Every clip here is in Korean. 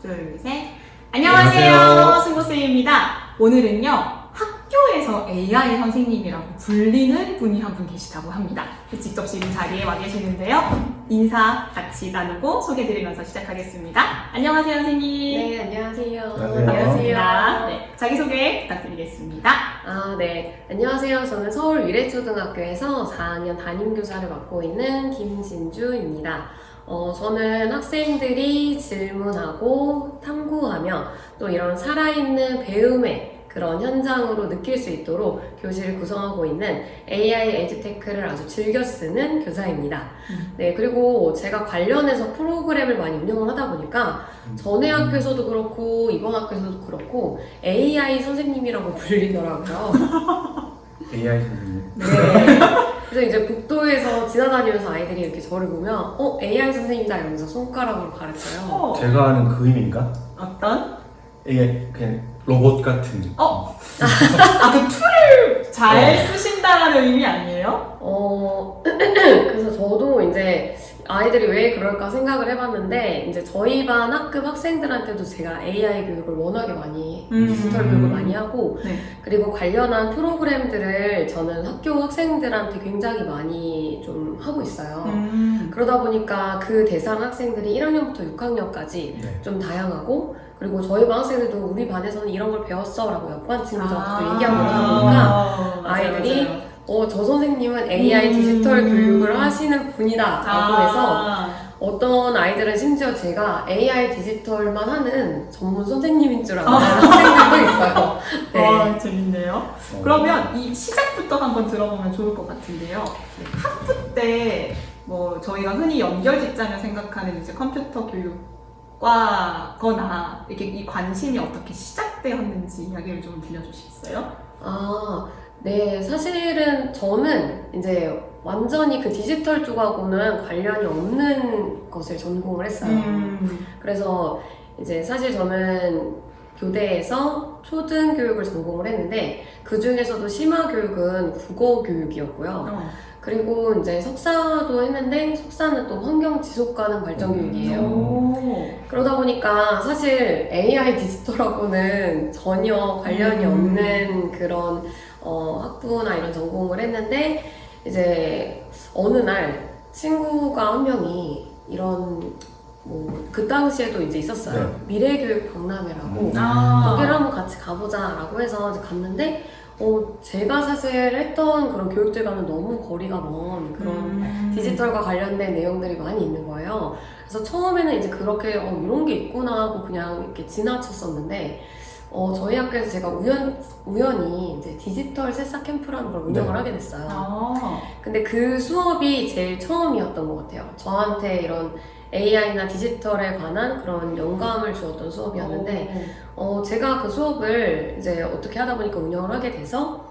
둘, 셋. 안녕하세요. 승고쌤입니다. 오늘은요, 학교에서 AI 선생님이라고 불리는 분이 한 분 계시다고 합니다. 직접 지금 자리에 와 계시는데요. 인사 같이 나누고 소개드리면서 시작하겠습니다. 안녕하세요, 선생님. 네, 안녕하세요. 반갑습니다. 네, 자기소개 부탁드리겠습니다. 네. 안녕하세요. 저는 서울 위례초등학교에서 4학년 담임교사를 맡고 있는 김진주입니다. 저는 학생들이 질문하고 탐구하며 또 이런 살아있는 배움의 그런 현장으로 느낄 수 있도록 교실을 구성하고 있는 AI 에듀테크를 아주 즐겨 쓰는 교사입니다. 네, 그리고 제가 관련해서 프로그램을 많이 운영을 하다 보니까 전에 학교에서도 그렇고 이번 학교에서도 그렇고 AI 선생님이라고 불리더라고요. AI 선생님. 네. 그래서 이제 복도에서 지나다니면서 아이들이 이렇게 저를 보면 AI 선생님이다 이러면서 손가락으로 가르쳐요. 제가 아는 그 의미인가? 어떤? 이게 그냥 로봇 같은 느낌. 그 툴을 잘 쓰신다라는 의미 아니에요? 그래서 저도 이제 아이들이 왜 그럴까 생각을 해봤는데, 이제 저희 반 학급 학생들한테도 제가 AI 교육을 워낙에 많이, 디지털 교육을 많이 하고, 네. 그리고 관련한 프로그램들을 저는 학교 학생들한테 굉장히 많이 좀 하고 있어요. 그러다 보니까 그 대상 학생들이 1학년부터 6학년까지 네. 좀 다양하고, 그리고 저희 반 학생들도 우리 반에서는 이런 걸 배웠어 라고 옆반 친구들한테도 얘기하고 그러다 보니까 아이들이 저 선생님은 AI 디지털 교육을 하시는 분이다 라고 해서 어떤 아이들은 심지어 제가 AI 디지털만 하는 전문 선생님인 줄 아는 학생들도 있어요. 네. 재밌네요. 그러면 이 시작부터 한번 들어보면 좋을 것 같은데요. 학부 때 뭐 저희가 흔히 연결 직장을 생각하는 이제 컴퓨터 교육과거나 이렇게 이 관심이 어떻게 시작되었는지 이야기를 좀 들려주시겠어요? 네, 사실은 저는 이제 완전히 그 디지털 쪽하고는 관련이 없는 것을 전공을 했어요. 그래서 이제 사실 저는 교대에서 초등교육을 전공을 했는데 그 중에서도 심화교육은 국어교육이었고요. 그리고 이제 석사도 했는데 석사는 또 환경지속가능 발전교육이에요. 그러다 보니까 사실 AI 디지털하고는 전혀 관련이 없는 그런 학부나 이런 전공을 했는데 이제 어느 날 친구가 한 명이 이런 그 당시에도 이제 있었어요. 네. 미래교육 박람회라고 거기를 한번 같이 가보자라고 해서 이제 갔는데 제가 사실 했던 그런 교육들과는 너무 거리가 먼 그런 디지털과 관련된 내용들이 많이 있는 거예요. 그래서 처음에는 이제 그렇게 이런 게 있구나 하고 그냥 이렇게 지나쳤었는데 저희 학교에서 제가 우연히 이제 디지털 새싹 캠프라는 걸 운영을 하게 됐어요. 근데 그 수업이 제일 처음이었던 것 같아요. 저한테 이런 AI나 디지털에 관한 그런 영감을 주었던 수업이었는데 제가 그 수업을 이제 어떻게 하다 보니까 운영을 하게 돼서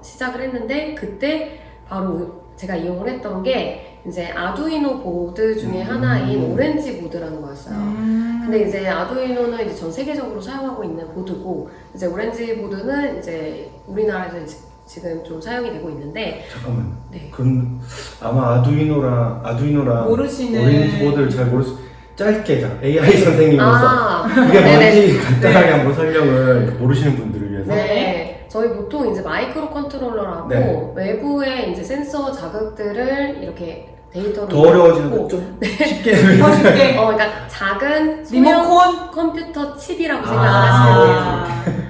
시작을 했는데 그때 바로 제가 이용을 했던 게 이제 아두이노 보드 중에 하나인 오렌지 보드라는 거였어요. 근데 이제 아두이노는 이제 전 세계적으로 사용하고 있는 보드고 이제 오렌지 보드는 이제 우리나라에서 지금 좀 사용이 되고 있는데 잠깐만. 네. 그럼 아마 아두이노랑 모르시는 오렌지 보드를 잘 짧게 AI 선생님으로서 그게 네네. 뭔지 간단하게 한번 설명을 모르시는 분들을 위해서. 네, 저희 보통 이제 마이크로 컨트롤러라고 네. 외부에 이제 센서 자극들을 이렇게 데이터로 더 어려워지는 좀 쉽게 더 쉽게 그러니까 작은 소형 리모컨? 컴퓨터 칩이라고 생각하시면 돼요. 아,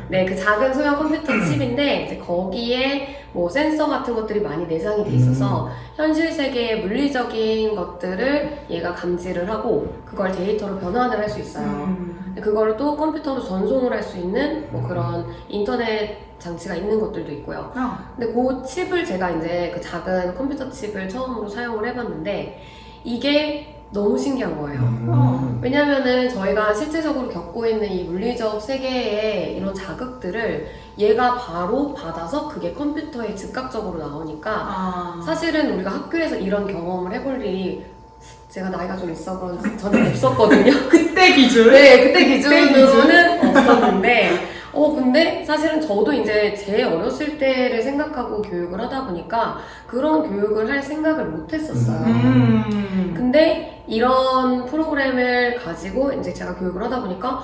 네, 그 작은 소형 컴퓨터 칩인데 이제 거기에 뭐 센서 같은 것들이 많이 내장이 돼 있어서 현실 세계의 물리적인 것들을 얘가 감지를 하고 그걸 데이터로 변환을 할 수 있어요. 근데 그거를 또 컴퓨터로 전송을 할 수 있는 뭐 그런 인터넷 장치가 있는 것들도 있고요. 근데 그 칩을 제가 이제 그 작은 컴퓨터 칩을 처음으로 사용을 해봤는데 이게 너무 신기한 거예요. 왜냐면은 저희가 실제적으로 겪고 있는 이 물리적 세계의 이런 자극들을 얘가 바로 받아서 그게 컴퓨터에 즉각적으로 나오니까 사실은 우리가 학교에서 이런 경험을 해볼 일이 제가 나이가 좀 있어 그런지 저는 없었거든요. 그때 기준? 네, 그때 기준으로는 없었는데 근데 사실은 저도 이제 제 어렸을 때를 생각하고 교육을 하다 보니까 그런 교육을 할 생각을 못 했었어요. 근데 이런 프로그램을 가지고 이제 제가 교육을 하다 보니까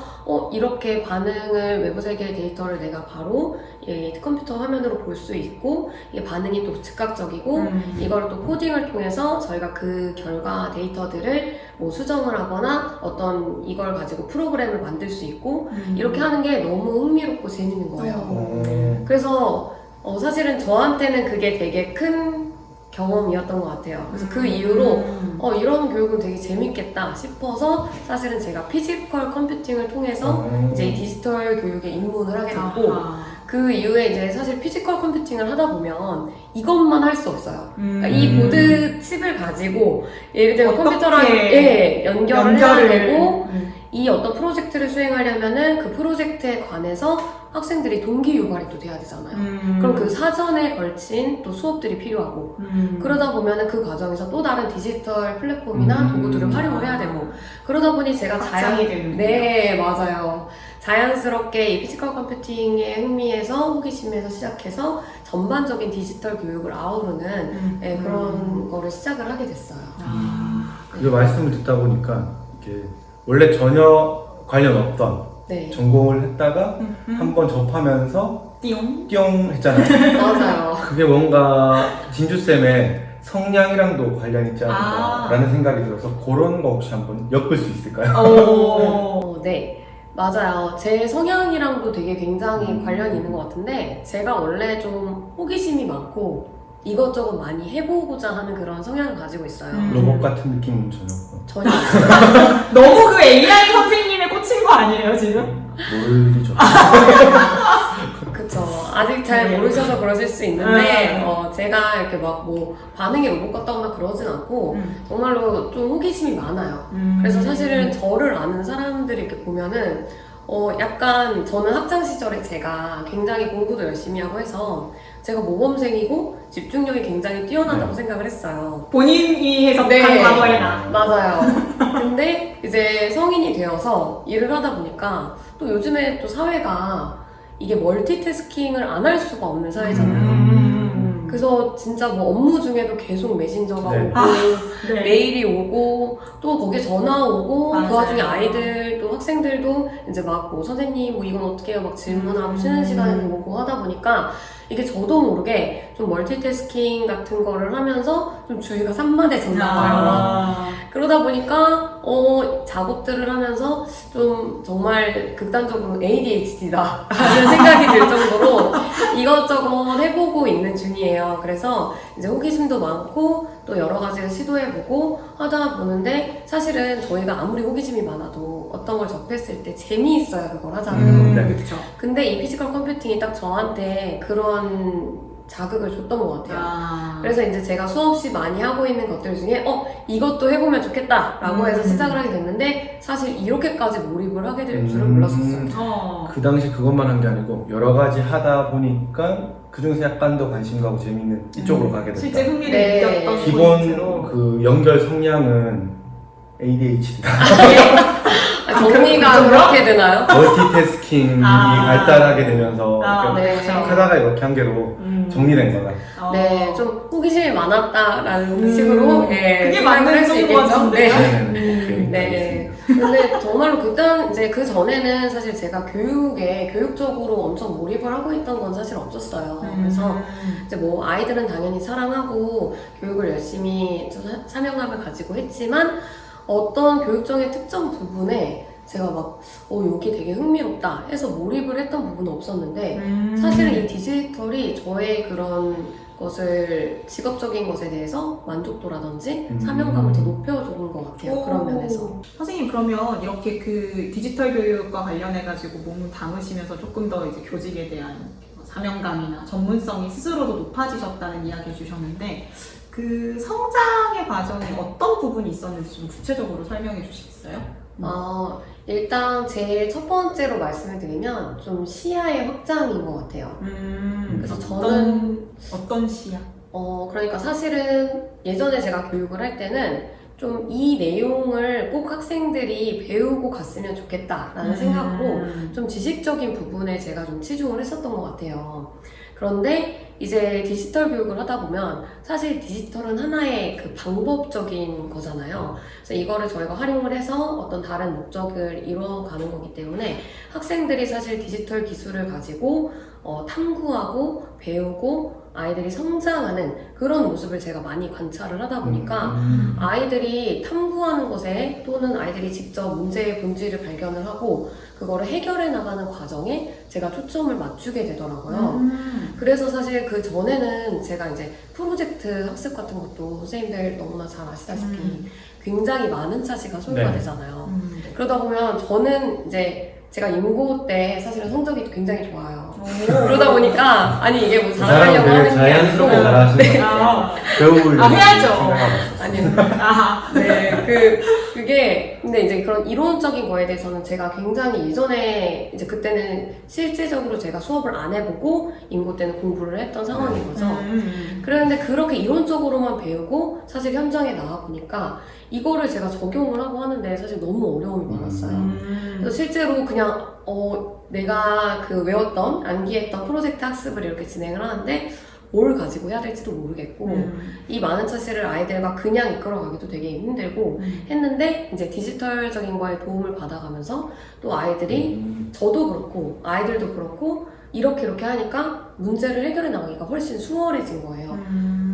이렇게 반응을 외부 세계의 데이터를 내가 바로 이 컴퓨터 화면으로 볼 수 있고 이 반응이 또 즉각적이고 이걸 또 코딩을 통해서 저희가 그 결과 데이터들을 뭐 수정을 하거나 어떤 이걸 가지고 프로그램을 만들 수 있고 이렇게 하는 게 너무 흥미롭고 재밌는 거예요. 그래서 사실은 저한테는 그게 되게 큰 경험이었던 것 같아요. 그래서 그 이후로 이런 교육은 되게 재밌겠다 싶어서 사실은 제가 피지컬 컴퓨팅을 통해서 이제 이 디지털 교육에 입문을 하게 됐고 그 이후에 이제 사실 피지컬 컴퓨팅을 하다 보면 이것만 할 수 없어요. 그러니까 이 보드 칩을 가지고 예를 들면 컴퓨터랑 연결을 해야 되고 이 어떤 프로젝트를 수행하려면은 그 프로젝트에 관해서 학생들이 동기 유발이 또 돼야 되잖아요. 그럼 그 사전에 걸친 또 수업들이 필요하고 그러다 보면은 그 과정에서 또 다른 디지털 플랫폼이나 도구들을 활용을 해야 되고 그러다 보니 제가 네, 맞아요. 자연스럽게 이 피지컬 컴퓨팅의 흥미에서 호기심에서 시작해서 전반적인 디지털 교육을 아우르는 그런 거를 시작을 하게 됐어요. 그 말씀을 듣다 보니까 이렇게 원래 전혀 관련 없던 전공을 했다가 한번 접하면서 띵 했잖아요. 맞아요. 그게 뭔가 진주쌤의 성향이랑도 관련 있지 않을까라는 생각이 들어서 그런 거 혹시 한번 엮을 수 있을까요? 네. 맞아요. 제 성향이랑도 되게 굉장히 관련이 있는 것 같은데 제가 원래 좀 호기심이 많고 이것저것 많이 해보고자 하는 그런 성향을 가지고 있어요. 로봇 같은 느낌은 전혀 없고. 전혀. 너무 그 AI 선생님에 꽂힌 거 아니에요 지금? 모르죠. 그쵸. 아직 잘 모르셔서 그러실 수 있는데 제가 이렇게 막 뭐 반응이 로봇 같다거나 그러진 않고 정말로 좀 호기심이 많아요. 그래서 사실은 저를 아는 사람들이 이렇게 보면은 약간 저는 학창 시절에 제가 굉장히 공부도 열심히 하고 해서 제가 모범생이고 집중력이 굉장히 뛰어나다고 생각을 했어요. 본인이 해석한 과거의 나. 맞아요. 근데 이제 성인이 되어서 일을 하다 보니까 또 요즘에 또 사회가 이게 멀티태스킹을 안 할 수가 없는 사회잖아요. 그래서 진짜 뭐 업무 중에도 계속 메신저가 오고 메일이 오고 또 거기에 전화 오고 그 와중에 아이들 또 학생들도 이제 막 뭐 선생님 뭐 이건 어떻게 해요 막 질문하고 쉬는 시간에도 오고 하다 보니까 이게 저도 모르게 좀 멀티태스킹 같은 거를 하면서 좀 주의가 산만해졌나 봐요. 그러다 보니까 작업들을 하면서 좀 정말 극단적으로 ADHD다 라는 생각이 들 정도로 이것저것 해보고 있는 중이에요. 그래서 이제 호기심도 많고 또 여러 가지를 시도해보고 하다 보는데 사실은 저희가 아무리 호기심이 많아도 어떤 걸 접했을 때 재미있어야 그걸 하잖아요. 그렇죠. 근데 이 피지컬 컴퓨팅이 딱 저한테 그런 자극을 줬던 것 같아요. 그래서 이제 제가 수없이 많이 하고 있는 것들 중에 이것도 해보면 좋겠다 라고 해서 시작을 하게 됐는데 사실 이렇게까지 몰입을 하게 될 줄은 몰랐었어요. 그 당시 그것만 한 게 아니고 여러 가지 하다 보니까 그중에서 약간 더 관심 가고 재밌는 이쪽으로 가게 됐다. 실제 흥미를 느꼈던 기본 포인트로. 그 연결 성향은 ADHD다. 정리가 그렇게 되나요? 멀티태스킹이 발달하게 되면서 이렇게 네. 하다가 이렇게 한 개로 정리된 거다. 네, 좀 호기심이 많았다라는 식으로 그게 맞는 정도 같은데요? 네. 근데 정말로 그때 이제 그 전에는 사실 제가 교육적으로 엄청 몰입을 하고 있던 건 사실 없었어요. 그래서 이제 뭐 아이들은 당연히 사랑하고 교육을 열심히 사명감을 가지고 했지만 어떤 교육적인 특정 부분에 제가 막 여기 되게 흥미롭다 해서 몰입을 했던 부분은 없었는데 사실은 이 디지털이 저의 그런 것을 직업적인 것에 대해서 만족도라든지 사명감을 더 높여주는 것 같아요. 그런 면에서. 선생님 그러면 이렇게 그 디지털 교육과 관련해가지고 몸을 담으시면서 조금 더 이제 교직에 대한 사명감이나 전문성이 스스로도 높아지셨다는 이야기 해주셨는데 그 성장의 과정에 어떤 부분이 있었는지 좀 구체적으로 설명해 주시겠어요? 일단 제일 첫 번째로 말씀을 드리면 좀 시야의 확장인 것 같아요. 그래서 저는 어떤 시야? 그러니까 사실은 예전에 제가 교육을 할 때는 좀 이 내용을 꼭 학생들이 배우고 갔으면 좋겠다라는 생각으로 좀 지식적인 부분에 제가 좀 치중을 했었던 것 같아요. 그런데 이제 디지털 교육을 하다 보면 사실 디지털은 하나의 그 방법적인 거잖아요. 그래서 이거를 저희가 활용을 해서 어떤 다른 목적을 이루어가는 거기 때문에 학생들이 사실 디지털 기술을 가지고 탐구하고 배우고 아이들이 성장하는 그런 모습을 제가 많이 관찰을 하다 보니까 아이들이 탐구하는 것에 또는 아이들이 직접 문제의 본질을 발견을 하고 그거를 해결해 나가는 과정에 제가 초점을 맞추게 되더라고요. 그래서 사실 그 전에는 제가 이제 프로젝트 학습 같은 것도 선생님들 너무나 잘 아시다시피 굉장히 많은 차시가 소요가 네. 되잖아요. 그러다 보면 저는 이제 제가 임고 때 사실은 성적이 굉장히 좋아요. 그러다 보니까 아니 이게 뭐 자랑하려고 하는 게 자연스럽게 아니고 잘하시는 것 아. 같아요. 배우려고 해야죠. 생각하고 있었어요. 아니 아, 네, 그게, 근데 이제 그런 이론적인 거에 대해서는 제가 굉장히 예전에, 이제 그때는 실질적으로 제가 수업을 안 해보고, 임고 때는 공부를 했던 상황인 거죠. 그런데 그렇게 이론적으로만 배우고, 사실 현장에 나와보니까, 이거를 제가 적용을 하고 하는데 사실 너무 어려움이 많았어요. 그래서 실제로 그냥, 내가 그 외웠던, 암기했던 프로젝트 학습을 이렇게 진행을 하는데, 뭘 가지고 해야 될지도 모르겠고 이 많은 차시를 아이들과 그냥 이끌어가기도 되게 힘들고 했는데 이제 디지털적인 거에 도움을 받아가면서 또 아이들이 저도 그렇고 아이들도 그렇고 이렇게 하니까 문제를 해결해 나가기가 훨씬 수월해진 거예요.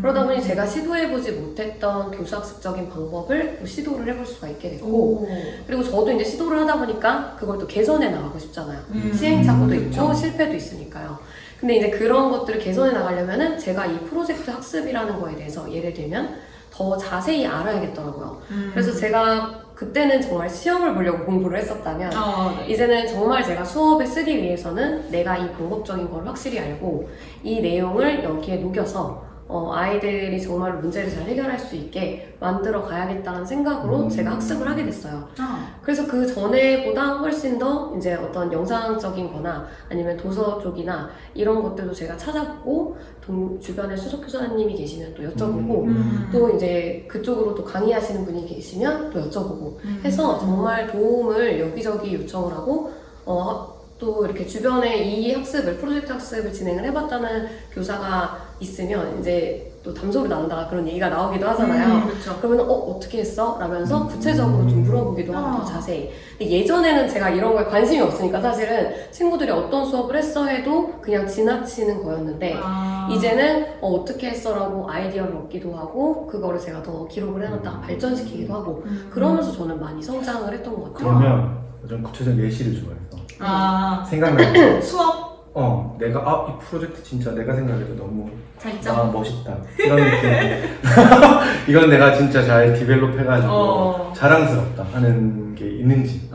그러다 보니 제가 시도해보지 못했던 교수학습적인 방법을 또 시도를 해볼 수가 있게 됐고 그리고 저도 이제 시도를 하다 보니까 그걸 또 개선해 나가고 싶잖아요. 시행착오도 있고 실패도 있으니까요. 근데 이제 그런 것들을 개선해 나가려면은 제가 이 프로젝트 학습이라는 거에 대해서 예를 들면 더 자세히 알아야겠더라고요. 그래서 제가 그때는 정말 시험을 보려고 공부를 했었다면 네. 이제는 정말 제가 수업에 쓰기 위해서는 내가 이 방법적인 걸 확실히 알고 이 내용을 여기에 녹여서 아이들이 정말 문제를 잘 해결할 수 있게 만들어 가야겠다는 생각으로 제가 학습을 하게 됐어요. 그래서 그 전에보다 훨씬 더 이제 어떤 영상적인 거나 아니면 도서 쪽이나 이런 것들도 제가 찾아보고 주변에 수석교사님이 계시면 또 여쭤보고 또 이제 그쪽으로 또 강의하시는 분이 계시면 또 여쭤보고 해서 정말 도움을 여기저기 요청을 하고 또 이렇게 주변에 이 학습을 프로젝트 학습을 진행을 해봤다는 교사가 있으면 이제 또 담소를 나눈다가 그런 얘기가 나오기도 하잖아요. 그렇죠. 그러면 어떻게 했어? 라면서 구체적으로 좀 물어보기도 하고 더 자세히. 근데 예전에는 제가 이런 거에 관심이 없으니까 사실은 친구들이 어떤 수업을 했어 해도 그냥 지나치는 거였는데 이제는 어떻게 했어? 라고 아이디어를 얻기도 하고 그거를 제가 더 기록을 해놨다가 발전시키기도 하고 그러면서 저는 많이 성장을 했던 것 같아요. 그러면 좀 구체적인 예시를 좋아해서 생각나는 수업 내가 이 프로젝트 진짜 내가 생각해도 너무 살짝 멋있다 이런 느낌 이건 내가 진짜 잘 디벨롭 해가지고 자랑스럽다 하는 게 있는지.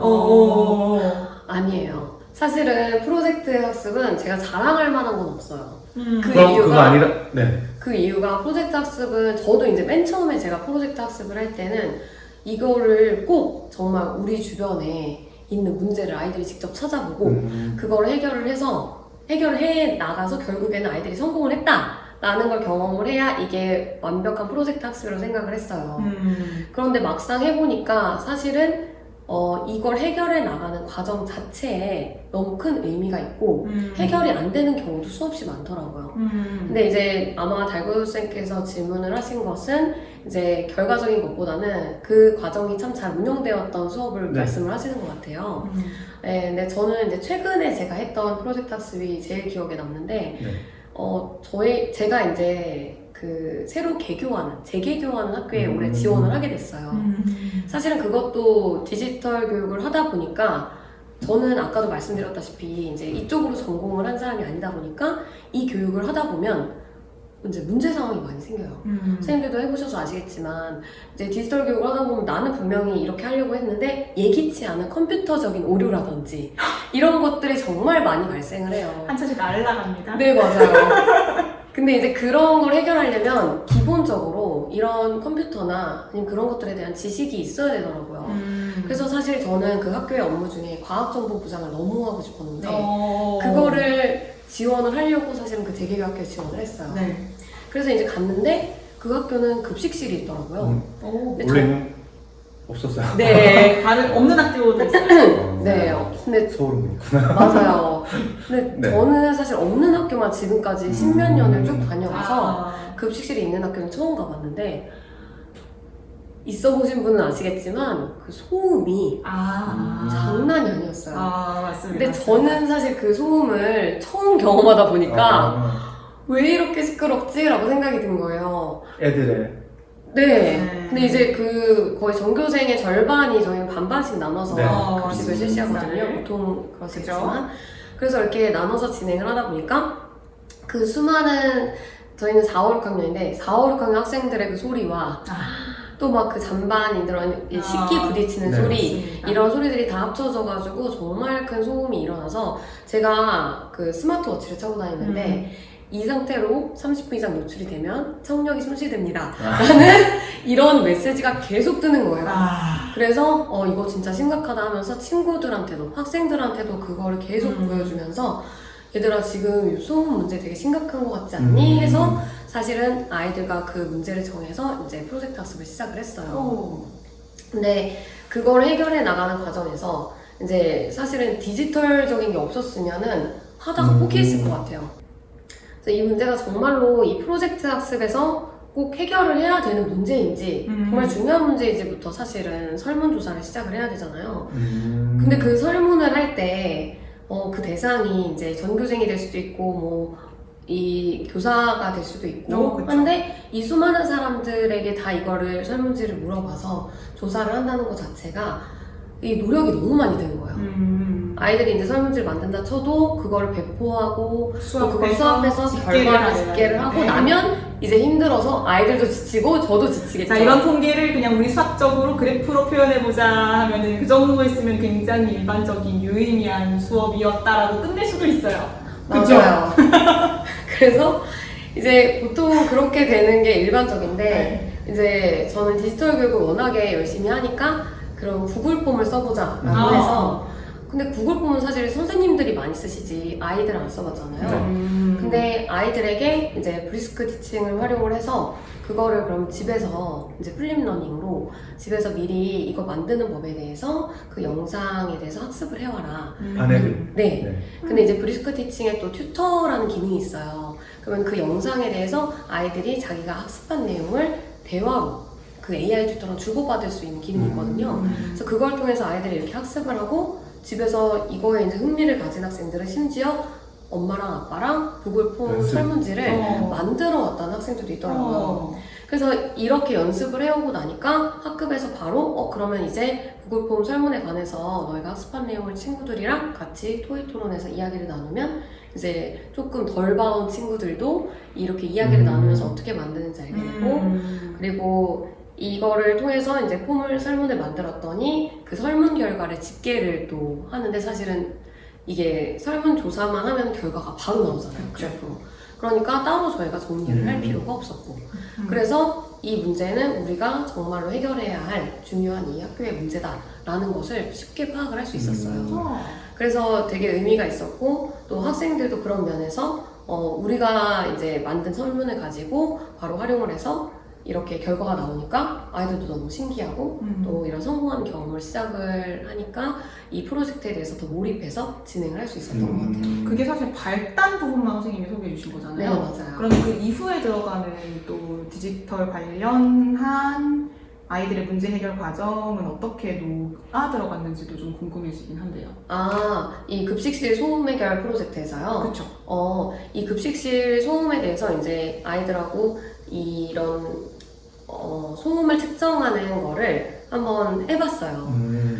아니에요. 사실은 프로젝트 학습은 제가 자랑할 만한 건 없어요. 그럼 그거 아니라 그 이유가 프로젝트 학습은 저도 이제 맨 처음에 제가 프로젝트 학습을 할 때는 이거를 꼭 정말 우리 주변에 있는 문제를 아이들이 직접 찾아보고 그걸 해결을 해 나가서 결국에는 아이들이 성공을 했다라는 걸 경험을 해야 이게 완벽한 프로젝트 학습이라고 생각을 했어요. 그런데 막상 해보니까 사실은 이걸 해결해 나가는 과정 자체에 너무 큰 의미가 있고 해결이 안 되는 경우도 수없이 많더라고요. 근데 이제 아마 달구쌤께서 질문을 하신 것은 이제 결과적인 것보다는 그 과정이 참 잘 운영되었던 수업을 말씀을 하시는 것 같아요. 네, 근데 저는 이제 최근에 제가 했던 프로젝트 학습이 제일 기억에 남는데 제가 이제 그 새로 재개교하는 학교에 올해 지원을 하게 됐어요. 사실은 그것도 디지털 교육을 하다 보니까 저는 아까도 말씀드렸다시피 이제 이쪽으로 전공을 한 사람이 아니다 보니까 이 교육을 하다 보면 이제 문제 상황이 많이 생겨요. 선생님들도 해보셔서 아시겠지만 이제 디지털 교육을 하다 보면 나는 분명히 이렇게 하려고 했는데 예기치 않은 컴퓨터적인 오류라든지 이런 것들이 정말 많이 발생을 해요. 한 차씩 날아갑니다. 네, 맞아요. 근데 이제 그런 걸 해결하려면 기본적으로 이런 컴퓨터나 아니면 그런 것들에 대한 지식이 있어야 되더라고요. 그래서 사실 저는 그 학교의 업무 중에 과학정보부장을 너무 하고 싶었는데 그거를 지원을 하려고 사실은 그 재개교 학교에 지원을 했어요. 네. 그래서 이제 갔는데 그 학교는 급식실이 있더라고요. 근데 원래는 없었어요. 네. 다른 없는 학교도 있어요. 네, 근데 소름이구나. 맞아요. 근데 네. 저는 사실 없는 학교만 지금까지 십몇 년을 쭉 다녀와서 아. 급식실이 있는 학교는 처음 가봤는데 있어 보신 분은 아시겠지만 그 소음이 장난이 아니었어요. 맞습니다. 근데 저는 사실 그 소음을 처음 경험하다 보니까 왜 이렇게 시끄럽지? 라고 생각이 든 거예요. 애들의 네. 근데 이제 그 거의 전교생의 절반이 저희는 반반씩 나눠서 네. 급식을 실시하거든요. 보통 그렇겠지만. 그래서 이렇게 나눠서 진행을 하다 보니까 그 수많은 저희는 4, 5, 6학년인데 4, 5, 6학년 학생들의 그 소리와 또 막 그 잔반 이런 식기 부딪히는 네, 소리 맞습니다. 이런 소리들이 다 합쳐져가지고 정말 큰 소음이 일어나서 제가 그 스마트워치를 차고 다니는데 이 상태로 30분 이상 노출이 되면 청력이 손실됩니다 라는 이런 메시지가 계속 뜨는 거예요. 그래서 이거 진짜 심각하다 하면서 친구들한테도 학생들한테도 그거를 계속 보여주면서 얘들아 지금 소음 문제 되게 심각한 것 같지 않니? 해서 사실은 아이들과 그 문제를 정해서 이제 프로젝트 학습을 시작을 했어요. 근데 그걸 해결해 나가는 과정에서 이제 사실은 디지털적인 게 없었으면은 하다가 포기했을 것 같아요. 그래서 이 문제가 정말로 이 프로젝트 학습에서 꼭 해결을 해야 되는 문제인지 정말 중요한 문제인지부터 사실은 설문조사를 시작을 해야 되잖아요. 근데 그 설문을 할 때 그 대상이 이제 전교생이 될 수도 있고 뭐 이 교사가 될 수도 있고 한데 이 수많은 사람들에게 다 이거를 설문지를 물어봐서 조사를 한다는 것 자체가 이 노력이 너무 많이 드는 거예요. 아이들이 이제 설문지를 만든다 쳐도 그거를 배포하고 또 그걸 수업에서 결과를 집계를 하고 나면 이제 힘들어서 아이들도 지치고 저도 지치겠죠. 자, 이런 통계를 그냥 우리 수학적으로 그래프로 표현해보자 하면은 그 정도 있으면 굉장히 일반적인 유의미한 수업이었다라고 끝낼 수도 있어요. 그죠? 맞아요. 그래서 이제 보통 그렇게 되는 게 일반적인데 이제 저는 디지털 교육을 워낙에 열심히 하니까 그런 구글 폼을 써보자 라고 해서 근데 구글 폼은 사실 선생님들이 많이 쓰시지 아이들은 안 써봤잖아요. 근데 아이들에게 이제 브리스크 티칭을 활용을 해서 그거를 그럼 집에서 이제 플립 러닝으로 집에서 미리 이거 만드는 법에 대해서 그 영상에 대해서 학습을 해와라. 반애들. 네. 근데 이제 브리스크 티칭에 또 튜터라는 기능이 있어요. 그러면 그 영상에 대해서 아이들이 자기가 학습한 내용을 대화로 그 AI 튜터랑 주고받을 수 있는 기능이 있거든요. 그래서 그걸 통해서 아이들이 이렇게 학습을 하고 집에서 이거에 이제 흥미를 가진 학생들은 심지어 엄마랑 아빠랑 구글 폼 설문지를 만들어 왔다는 학생들도 있더라고요. 그래서 이렇게 연습을 해오고 나니까 학급에서 바로 그러면 이제 구글 폼 설문에 관해서 너희가 학습한 내용을 친구들이랑 같이 토의 토론에서 이야기를 나누면 이제 조금 덜 봐온 친구들도 이렇게 이야기를 나누면서 어떻게 만드는지 알게 되고 그리고 이거를 통해서 이제 설문을 만들었더니 그 설문 결과를 집계를 또 하는데 사실은 이게 설문조사만 하면 결과가 바로 나오잖아요. 그래프로. 그러니까 따로 저희가 정리를 할 필요가 없었고 그래서 이 문제는 우리가 정말로 해결해야 할 중요한 이 학교의 문제다라는 것을 쉽게 파악을 할 수 있었어요. 그래서 되게 의미가 있었고 또 학생들도 그런 면에서 우리가 이제 만든 설문을 가지고 바로 활용을 해서 이렇게 결과가 나오니까 아이들도 너무 신기하고 또 이런 성공하는 경험을 시작을 하니까 이 프로젝트에 대해서 더 몰입해서 진행을 할 수 있었던 것 같아요. 그게 사실 발단 부분만 선생님이 소개해 주신 거잖아요. 네, 맞아요. 그럼 그 이후에 들어가는 또 디지털 관련한 아이들의 문제 해결 과정은 어떻게 들어갔는지도 좀 궁금해지긴 한데요. 이 급식실 소음 해결 프로젝트에서요. 그렇죠. 이 급식실 소음에 대해서 이제 아이들하고 이런 소음을 측정하는 거를 한번 해봤어요.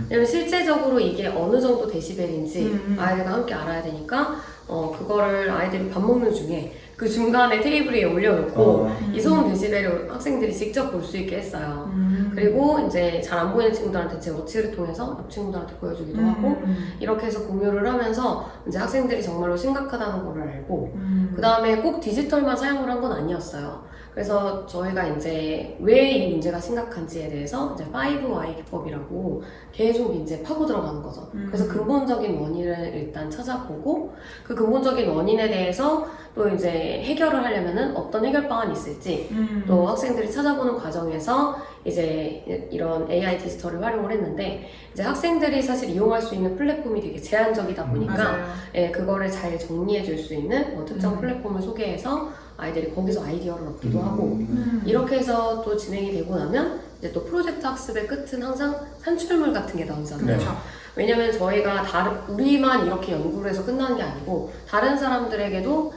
왜냐면 실제적으로 이게 어느 정도 데시벨인지 아이들과 함께 알아야 되니까 그거를 아이들이 밥 먹는 중에 그 중간에 테이블 위에 올려놓고 이 소음 데시벨을 학생들이 직접 볼 수 있게 했어요. 그리고 이제 잘 안 보이는 친구들한테 제 워치를 통해서 옆 친구들한테 보여주기도 하고 이렇게 해서 공유를 하면서 이제 학생들이 정말로 심각하다는 걸 알고 그 다음에 꼭 디지털만 사용을 한 건 아니었어요. 그래서 저희가 이제 왜 이 문제가 심각한지에 대해서 이제 5Y 기법이라고 계속 이제 파고 들어가는 거죠. 그래서 근본적인 원인을 일단 찾아보고 그 근본적인 원인에 대해서 또 이제 해결을 하려면은 어떤 해결 방안이 있을지 또 학생들이 찾아보는 과정에서 이제 이런 AI 디지털을 활용을 했는데 이제 학생들이 사실 이용할 수 있는 플랫폼이 되게 제한적이다 보니까 맞아요. 예, 그거를 잘 정리해 줄 수 있는 뭐 특정 플랫폼을 소개해서 아이들이 거기서 아이디어를 얻기도 하고 이렇게 해서 또 진행이 되고 나면 이제 또 프로젝트 학습의 끝은 항상 산출물 같은 게 나오잖아요. 그렇죠. 왜냐면 저희가 우리만 이렇게 연구를 해서 끝나는 게 아니고 다른 사람들에게도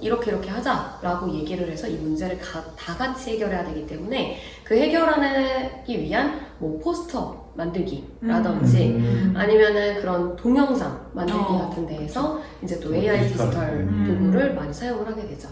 이렇게 하자라고 얘기를 해서 이 문제를 다 같이 해결해야 되기 때문에 그 해결하기 위한 뭐 포스터 만들기라든지 아니면은 그런 동영상 만들기 같은 데에서 이제 또 AI 디지털 도구를 많이 사용을 하게 되죠.